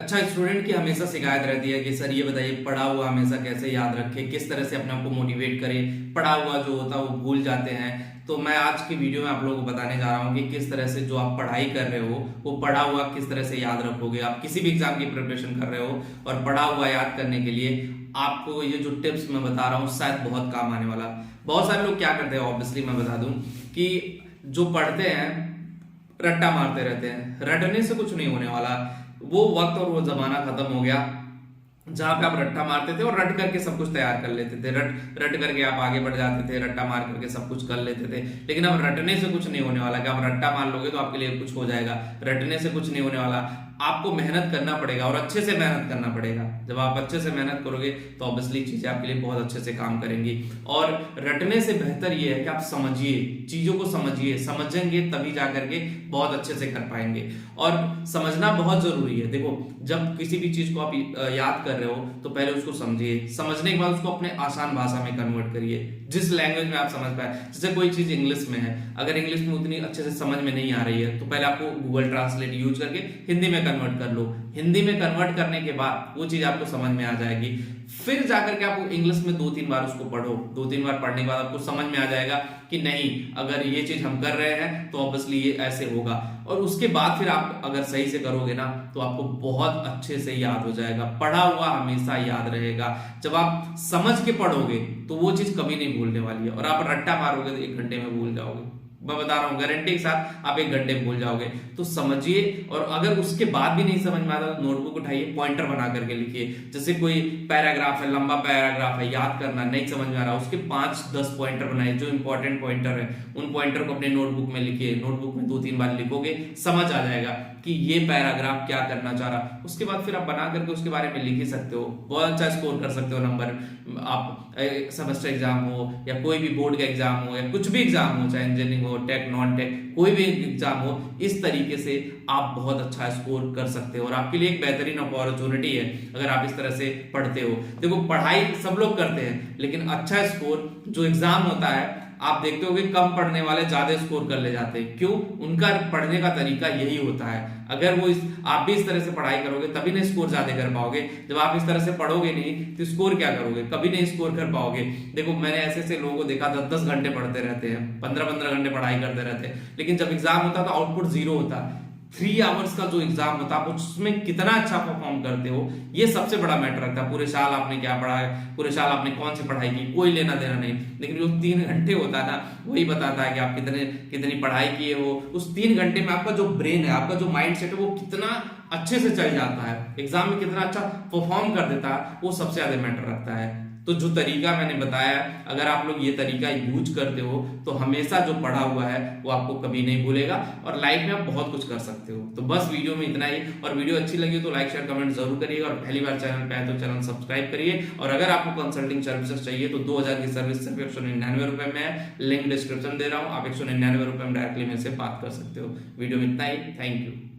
अच्छा, स्टूडेंट की हमेशा शिकायत रहती है कि सर ये बताइए पढ़ा हुआ हमेशा कैसे याद रखें, किस तरह से अपने आप को मोटिवेट करें, पढ़ा हुआ जो होता है वो भूल जाते हैं। तो मैं आज की वीडियो में आप लोगों को बताने जा रहा हूँ कि किस तरह से जो आप पढ़ाई कर रहे हो वो पढ़ा हुआ किस तरह से याद रखोगे। आप किसी भी एग्जाम की प्रिपरेशन कर रहे हो और पढ़ा हुआ याद करने के लिए आपको ये जो टिप्स मैं बता रहा हूँ शायद बहुत काम आने वाला। बहुत सारे लोग क्या करते हैं, ऑब्वियसली मैं बता दूं कि जो पढ़ते हैं रट्टा मारते रहते हैं। रटने से कुछ नहीं होने वाला। वो वक्त और वो जमाना खत्म हो गया जहां पे आप रट्टा मारते थे और रट करके सब कुछ तैयार कर लेते थे। रट रट करके आप आगे बढ़ जाते थे, रट्टा मार करके सब कुछ कर लेते थे। लेकिन अब रटने से कुछ नहीं होने वाला कि आप रट्टा मार लोगे तो आपके लिए कुछ हो जाएगा। रटने से कुछ नहीं होने वाला। आपको मेहनत करना पड़ेगा और अच्छे से मेहनत करना पड़ेगा। जब आप अच्छे से मेहनत करोगे तो ऑब्वियसली चीजें आपके लिए बहुत अच्छे से काम करेंगी। और रटने से बेहतर ये है कि आप समझिए, चीजों को समझिए। समझेंगे तभी जाकर के बहुत अच्छे से कर पाएंगे। और समझना बहुत जरूरी है। देखो, जब किसी भी चीज को आप याद कर रहे हो तो पहले उसको समझिए, समझने के बाद उसको अपने आसान भाषा में कन्वर्ट करिए, जिस लैंग्वेज में आप समझ पाए। जैसे कोई चीज इंग्लिश में है, अगर इंग्लिश में उतनी अच्छे से समझ में नहीं आ रही है तो पहले आपको गूगल ट्रांसलेट यूज करके हिंदी में कन्वर्ट कर लो। हिंदी में कन्वर्ट करने के बाद वो चीज आपको समझ में आ जाएगी। फिर जाकर के आप इंग्लिश में 2-3 बार उसको पढ़ो। 2-3 बार पढ़ने के बाद आपको समझ में आ जाएगा कि नहीं, अगर ये चीज हम कर रहे हैं तो ऑब्वियसली ये ऐसे होगा। और उसके बाद फिर आप अगर सही से करोगे ना तो आपको बहुत अच्छे से याद हो जाएगा। पढ़ा हुआ हमेशा याद रहेगा। जब आप समझ के पढ़ोगे तो वो चीज कभी नहीं भूलने वाली है। और आप रट्टा मारोगे तो 1 घंटे में भूल जाओगे। मैं बता रहा हूं, गारंटी के साथ आप 1 घंटे में भूल जाओगे। तो समझिए, और अगर उसके बाद भी नहीं समझ में आता तो नोटबुक उठाइए, पॉइंटर बना करके लिखिए। जैसे कोई पैराग्राफ है, लंबा पैराग्राफ है, याद करना नहीं समझ में आ रहा, उसके 5-10 पॉइंटर बनाइए जो इंपॉर्टेंट पॉइंटर है। उन पॉइंटर को अपने नोटबुक में लिखिए। नोटबुक में 2-3 बार लिखोगे, समझ आ जाएगा कि ये पैराग्राफ क्या करना चाह रहा। उसके बाद फिर आप बना करके उसके बारे में लिख ही सकते हो। बहुत अच्छा स्कोर कर सकते हो नंबर। आप सेमेस्टर एग्जाम हो या कोई भी बोर्ड का एग्जाम हो या कुछ भी एग्जाम हो, चाहे इंजीनियरिंग हो, टेक, नॉन टेक, कोई भी एग्जाम हो, इस तरीके से आप बहुत अच्छा स्कोर कर सकते हो। और आपके लिए एक बेहतरीन अपॉर्चुनिटी है अगर आप इस तरह से पढ़ते हो। देखो, पढ़ाई सब लोग करते हैं लेकिन अच्छा स्कोर जो एग्जाम होता है आप देखते हो कि कम पढ़ने वाले ज्यादा स्कोर कर ले जाते हैं। क्यों? उनका पढ़ने का तरीका यही होता है। अगर वो आप भी इस तरह से पढ़ाई करोगे तभी ना स्कोर ज्यादा कर पाओगे। जब आप इस तरह से पढ़ोगे नहीं तो स्कोर क्या करोगे? कभी नहीं स्कोर कर पाओगे। देखो, मैंने ऐसे ऐसे लोगों को देखा 10-10 घंटे पढ़ते रहते हैं, 15-15 घंटे पढ़ाई करते रहते हैं, लेकिन जब एग्जाम होता है तो आउटपुट 0 होता है। 3 आवर्स का जो एग्जाम होता है उसमें कितना अच्छा परफॉर्म करते हो, ये सबसे बड़ा मैटर रखता है। पूरे साल आपने क्या पढ़ा है, पूरे साल आपने कौन सी पढ़ाई की, कोई लेना देना नहीं। लेकिन जो 3 घंटे होता है ना, वही बताता है कि आप कितनी पढ़ाई किए हो। उस 3 घंटे में आपका जो ब्रेन है, आपका जो माइंड सेट है, वो कितना अच्छे से चल जाता है, एग्जाम में कितना अच्छा परफॉर्म कर देता है, वो सबसे ज्यादा मैटर रखता है। तो जो तरीका मैंने बताया, अगर आप लोग ये तरीका यूज करते हो तो हमेशा जो पढ़ा हुआ है वो आपको कभी नहीं भूलेगा और लाइफ में आप बहुत कुछ कर सकते हो। तो बस वीडियो में इतना ही। और वीडियो अच्छी लगी तो लाइक, शेयर, कमेंट जरूर करिएगा। और पहली बार चैनल पे आए तो चैनल सब्सक्राइब करिए। और अगर आपको कंसल्टिंग सर्विसेज चाहिए तो 2000 की सर्विस सिर्फ 199 रुपए में है। लिंक डिस्क्रिप्शन दे रहा हूँ, आप 199 रुपए में डायरेक्टली मेरे से बात कर सकते हो। वीडियो में इतना ही। Thank you.